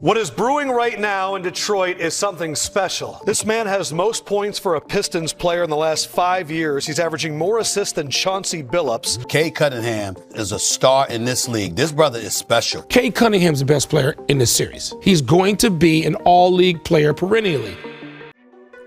What is brewing right now in Detroit is something special. This man has most points for a Pistons player in the last 5 years. He's averaging more assists than Chauncey Billups. Cade Cunningham is a star in this league. This brother is special. Cade Cunningham's the best player in this series. He's going to be an all-league player perennially.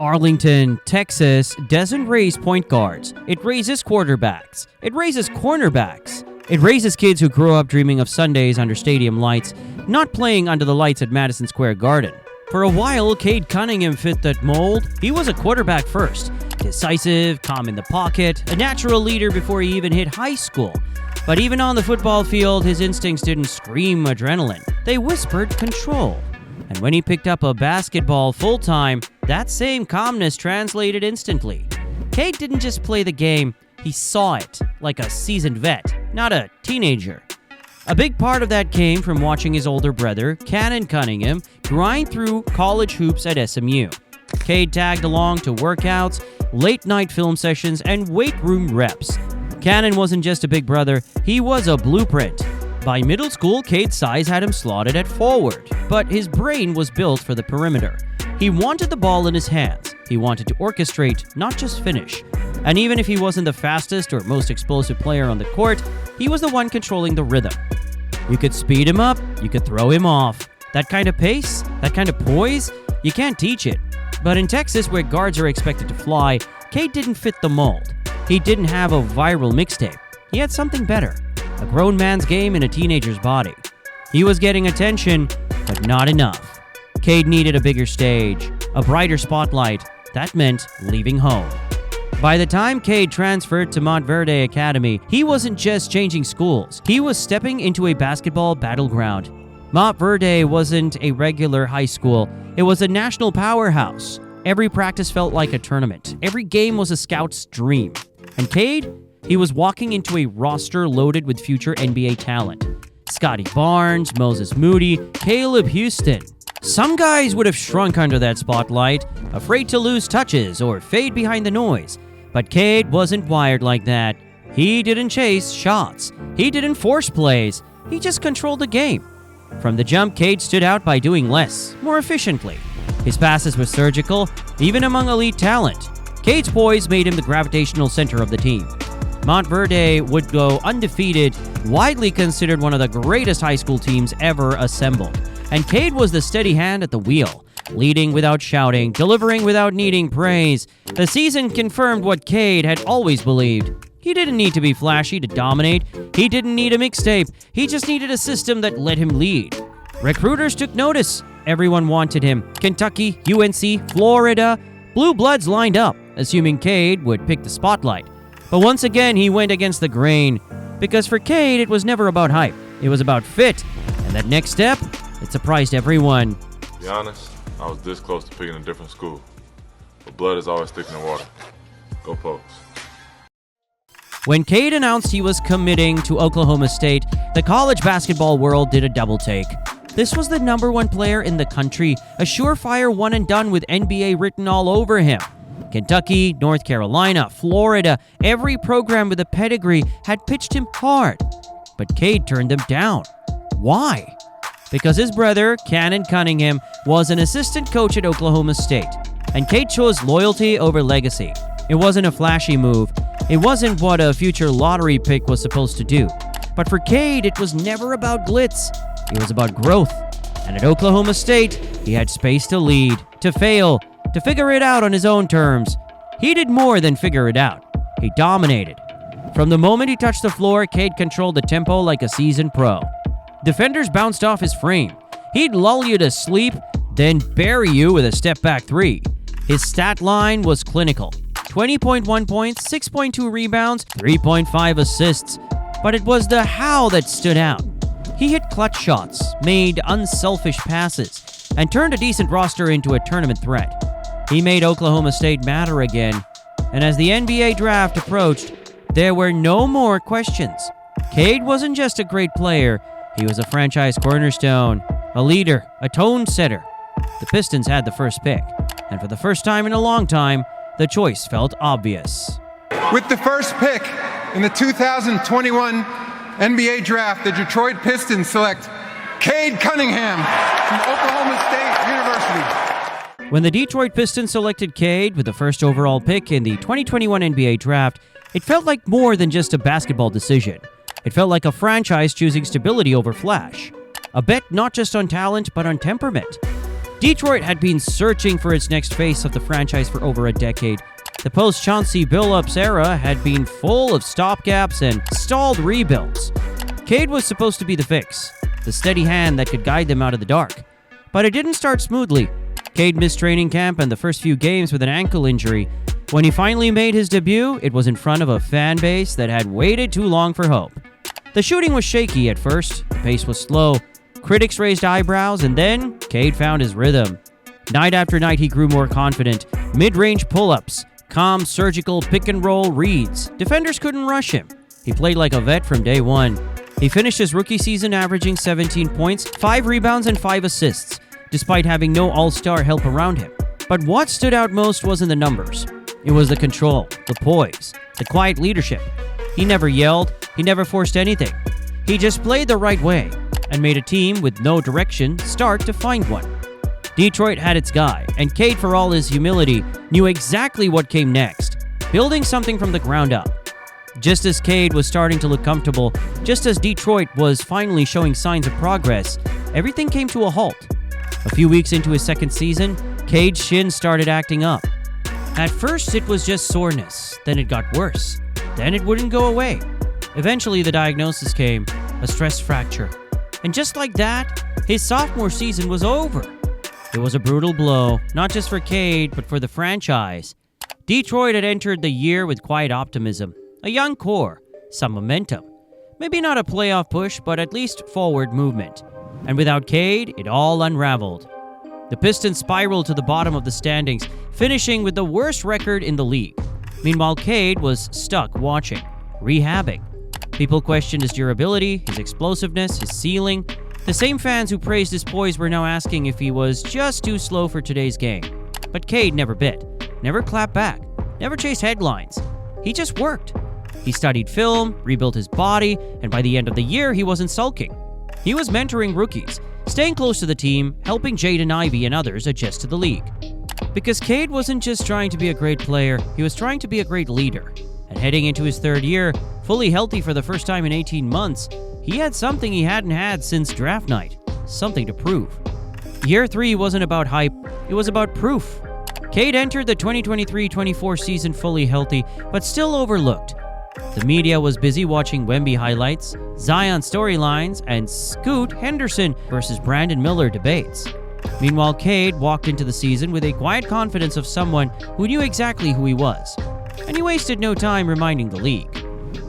Arlington, Texas doesn't raise point guards. It raises quarterbacks. It raises cornerbacks. It raises kids who grow up dreaming of Sundays under stadium lights, not playing under the lights at Madison Square Garden. For a while, Cade Cunningham fit that mold. He was a quarterback first, decisive, calm in the pocket, a natural leader before he even hit high school. But even on the football field, his instincts didn't scream adrenaline. They whispered control. And when he picked up a basketball full-time, that same calmness translated instantly. Cade didn't just play the game, he saw it, like a seasoned vet, not a teenager. A big part of that came from watching his older brother, Cade Cunningham, grind through college hoops at SMU. Cade tagged along to workouts, late-night film sessions, and weight room reps. Cade wasn't just a big brother, he was a blueprint. By middle school, Cade's size had him slotted at forward, but his brain was built for the perimeter. He wanted the ball in his hands. He wanted to orchestrate, not just finish. And even if he wasn't the fastest or most explosive player on the court, he was the one controlling the rhythm. You could speed him up, you could throw him off. That kind of pace, that kind of poise, you can't teach it. But in Texas, where guards are expected to fly, Cade didn't fit the mold. He didn't have a viral mixtape. He had something better. A grown man's game in a teenager's body. He was getting attention, but not enough. Cade needed a bigger stage, a brighter spotlight. That meant leaving home. By the time Cade transferred to Montverde Academy, he wasn't just changing schools. He was stepping into a basketball battleground. Montverde wasn't a regular high school. It was a national powerhouse. Every practice felt like a tournament. Every game was a scout's dream. And Cade? He was walking into a roster loaded with future NBA talent. Scotty Barnes, Moses Moody, Caleb Houston. Some guys would have shrunk under that spotlight, afraid to lose touches or fade behind the noise. But Cade wasn't wired like that. He didn't chase shots. He didn't force plays. He just controlled the game. From the jump, Cade stood out by doing less, more efficiently. His passes were surgical, even among elite talent. Cade's poise made him the gravitational center of the team. Montverde would go undefeated, widely considered one of the greatest high school teams ever assembled. And Cade was the steady hand at the wheel, leading without shouting, delivering without needing praise. The season confirmed what Cade had always believed. He didn't need to be flashy to dominate. He didn't need a mixtape. He just needed a system that let him lead. Recruiters took notice. Everyone wanted him. Kentucky, UNC, Florida. Blue Bloods lined up, assuming Cade would pick the spotlight. But once again, he went against the grain. Because for Cade, it was never about hype. It was about fit. And that next step, it surprised everyone. To be honest, I was this close to picking a different school. But blood is always thicker than water. Go Pokes. When Cade announced he was committing to Oklahoma State, the college basketball world did a double take. This was the number one player in the country, a surefire one and done with NBA written all over him. Kentucky, North Carolina, Florida, every program with a pedigree had pitched him hard. But Cade turned them down. Why? Because his brother, Cade Cunningham, was an assistant coach at Oklahoma State, and Cade chose loyalty over legacy. It wasn't a flashy move. It wasn't what a future lottery pick was supposed to do. But for Cade, it was never about glitz. It was about growth. And at Oklahoma State, he had space to lead, to fail, to figure it out on his own terms. He did more than figure it out. He dominated. From the moment he touched the floor, Cade controlled the tempo like a seasoned pro. Defenders bounced off his frame. He'd lull you to sleep, then bury you with a step-back three. His stat line was clinical. 20.1 points, 6.2 rebounds, 3.5 assists. But it was the how that stood out. He hit clutch shots, made unselfish passes, and turned a decent roster into a tournament threat. He made Oklahoma State matter again. And as the NBA draft approached, there were no more questions. Cade wasn't just a great player. He was a franchise cornerstone, a leader, a tone setter. The Pistons had the first pick, and for the first time in a long time, the choice felt obvious. With the first pick in the 2021 NBA Draft, the Detroit Pistons select Cade Cunningham from Oklahoma. When the Detroit Pistons selected Cade with the first overall pick in the 2021 NBA Draft, it felt like more than just a basketball decision. It felt like a franchise choosing stability over flash. A bet not just on talent, but on temperament. Detroit had been searching for its next face of the franchise for over a decade. The post-Chauncey Billups era had been full of stopgaps and stalled rebuilds. Cade was supposed to be the fix, the steady hand that could guide them out of the dark. But it didn't start smoothly. Cade missed training camp and the first few games with an ankle injury. When he finally made his debut, it was in front of a fan base that had waited too long for hope. The shooting was shaky at first, the pace was slow, critics raised eyebrows, and then Cade found his rhythm. Night after night, he grew more confident. Mid-range pull-ups, calm, surgical pick-and-roll reads. Defenders couldn't rush him. He played like a vet from day one. He finished his rookie season averaging 17 points, 5 rebounds, and 5 assists, despite having no all-star help around him. But what stood out most wasn't the numbers. It was the control, the poise, the quiet leadership. He never yelled, he never forced anything. He just played the right way and made a team with no direction start to find one. Detroit had its guy, and Cade, for all his humility, knew exactly what came next, building something from the ground up. Just as Cade was starting to look comfortable, just as Detroit was finally showing signs of progress, everything came to a halt. A few weeks into his second season, Cade's shin started acting up. At first, it was just soreness, then it got worse, then it wouldn't go away. Eventually, the diagnosis came, a stress fracture. And just like that, his sophomore season was over. It was a brutal blow, not just for Cade, but for the franchise. Detroit had entered the year with quiet optimism, a young core, some momentum. Maybe not a playoff push, but at least forward movement. And without Cade, it all unraveled. The Pistons spiraled to the bottom of the standings, finishing with the worst record in the league. Meanwhile, Cade was stuck watching, rehabbing. People questioned his durability, his explosiveness, his ceiling. The same fans who praised his poise were now asking if he was just too slow for today's game. But Cade never bit, never clapped back, never chased headlines. He just worked. He studied film, rebuilt his body, and by the end of the year, he wasn't sulking. He was mentoring rookies, staying close to the team, helping Jaden Ivey and others adjust to the league. Because Cade wasn't just trying to be a great player, he was trying to be a great leader. And heading into his third year, fully healthy for the first time in 18 months, he had something he hadn't had since draft night, something to prove. Year 3 wasn't about hype, it was about proof. Cade entered the 2023-24 season fully healthy, but still overlooked. The media was busy watching Wemby highlights, Zion storylines, and Scoot Henderson versus Brandon Miller debates. Meanwhile, Cade walked into the season with a quiet confidence of someone who knew exactly who he was. And he wasted no time reminding the league.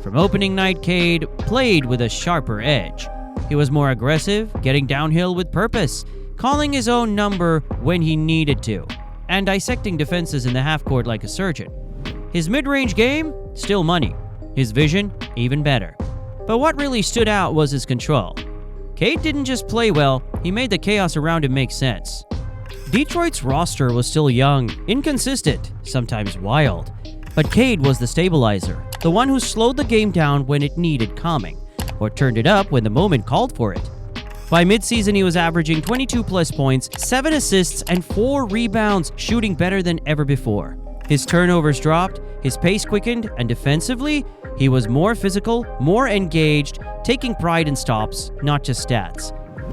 From opening night, Cade played with a sharper edge. He was more aggressive, getting downhill with purpose, calling his own number when he needed to, and dissecting defenses in the half-court like a surgeon. His mid-range game? Still money. His vision? Even better. But what really stood out was his control. Cade didn't just play well, he made the chaos around him make sense. Detroit's roster was still young, inconsistent, sometimes wild. But Cade was the stabilizer, the one who slowed the game down when it needed calming, or turned it up when the moment called for it. By midseason, he was averaging 22-plus points, 7 assists, and 4 rebounds, shooting better than ever before. His turnovers dropped, his pace quickened, and defensively, he was more physical, more engaged, taking pride in stops, not just stats.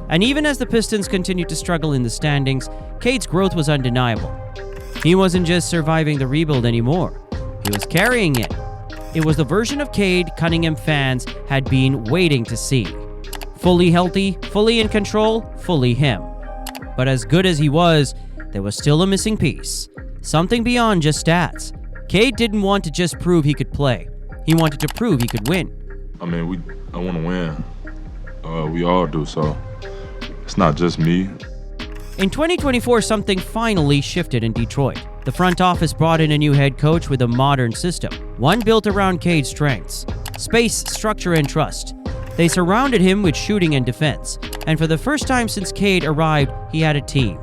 And even as the Pistons continued to struggle in the standings, Cade's growth was undeniable. He wasn't just surviving the rebuild anymore. He was carrying it. It was the version of Cade Cunningham fans had been waiting to see. Fully healthy, fully in control, fully him. But as good as he was, there was still a missing piece. Something beyond just stats. Cade didn't want to just prove he could play. He wanted to prove he could win. I want to win. We all do, so it's not just me. In 2024, something finally shifted in Detroit. The front office brought in a new head coach with a modern system, one built around Cade's strengths, space, structure, and trust. They surrounded him with shooting and defense, and for the first time since Cade arrived, he had a team.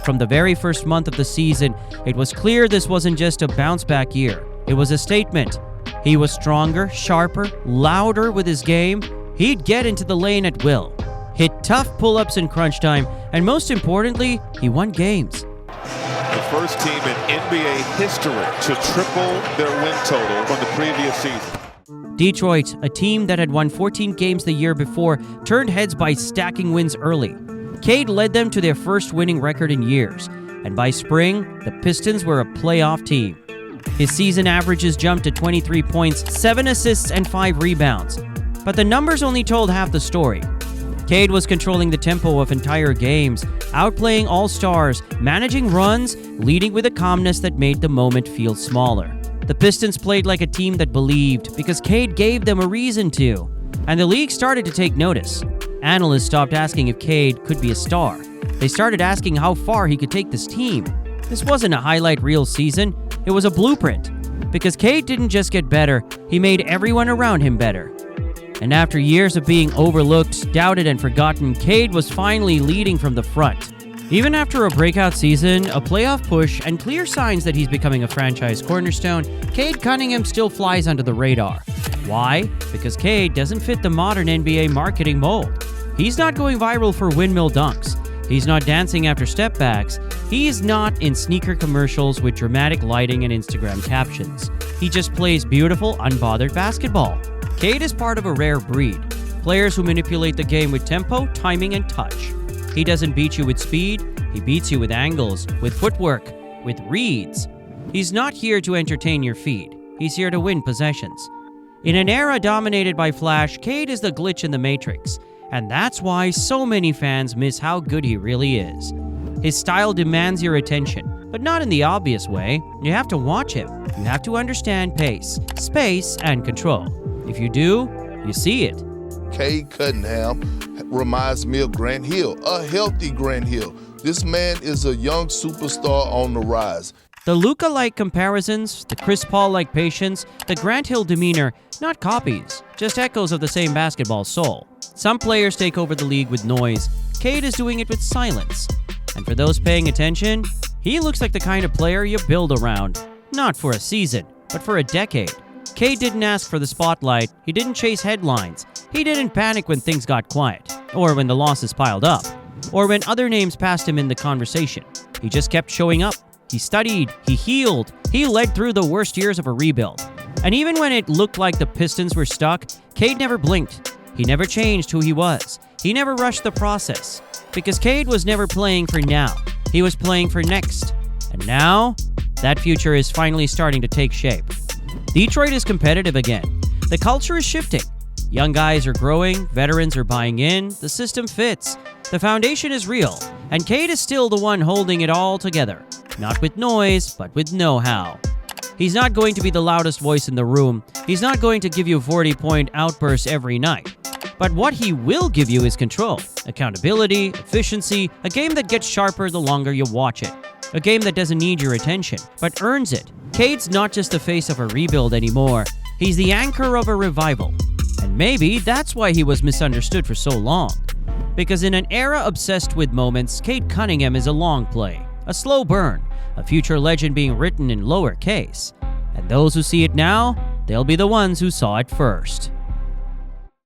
From the very first month of the season, it was clear this wasn't just a bounce-back year. It was a statement. He was stronger, sharper, louder with his game. He'd get into the lane at will, hit tough pull-ups in crunch time, and most importantly, he won games. The first team in NBA history to triple their win total from the previous season. Detroit, a team that had won 14 games the year before, turned heads by stacking wins early. Cade led them to their first winning record in years, and by spring, the Pistons were a playoff team. His season averages jumped to 23 points, 7 assists, and 5 rebounds. But the numbers only told half the story. Cade was controlling the tempo of entire games, outplaying all-stars, managing runs, leading with a calmness that made the moment feel smaller. The Pistons played like a team that believed because Cade gave them a reason to. And the league started to take notice. Analysts stopped asking if Cade could be a star. They started asking how far he could take this team. This wasn't a highlight reel season, it was a blueprint. Because Cade didn't just get better, he made everyone around him better. And after years of being overlooked, doubted, and forgotten, Cade was finally leading from the front. Even after a breakout season, a playoff push, and clear signs that he's becoming a franchise cornerstone, Cade Cunningham still flies under the radar. Why? Because Cade doesn't fit the modern NBA marketing mold. He's not going viral for windmill dunks. He's not dancing after step backs. He's not in sneaker commercials with dramatic lighting and Instagram captions. He just plays beautiful, unbothered basketball. Cade is part of a rare breed. Players who manipulate the game with tempo, timing, and touch. He doesn't beat you with speed, he beats you with angles, with footwork, with reads. He's not here to entertain your feed. He's here to win possessions. In an era dominated by flash, Cade is the glitch in the matrix. And that's why so many fans miss how good he really is. His style demands your attention, but not in the obvious way. You have to watch him. You have to understand pace, space, and control. If you do, you see it. Cade Cunningham reminds me of Grant Hill, a healthy Grant Hill. This man is a young superstar on the rise. The Luka-like comparisons, the Chris Paul-like patience, the Grant Hill demeanor, not copies, just echoes of the same basketball soul. Some players take over the league with noise. Cade is doing it with silence. And for those paying attention, he looks like the kind of player you build around. Not for a season, but for a decade. Cade didn't ask for the spotlight. He didn't chase headlines. He didn't panic when things got quiet, or when the losses piled up, or when other names passed him in the conversation. He just kept showing up. He studied, he healed, he led through the worst years of a rebuild. And even when it looked like the Pistons were stuck, Cade never blinked. He never changed who he was. He never rushed the process. Because Cade was never playing for now. He was playing for next. And now, that future is finally starting to take shape. Detroit is competitive again. The culture is shifting. Young guys are growing, veterans are buying in, the system fits. The foundation is real, and Cade is still the one holding it all together. Not with noise, but with know-how. He's not going to be the loudest voice in the room. He's not going to give you 40-point outbursts every night. But what he will give you is control, accountability, efficiency, a game that gets sharper the longer you watch it. A game that doesn't need your attention, but earns it. Cade's not just the face of a rebuild anymore. He's the anchor of a revival. And maybe that's why he was misunderstood for so long. Because in an era obsessed with moments, Cade Cunningham is a long play, a slow burn, a future legend being written in lowercase. And those who see it now, they'll be the ones who saw it first.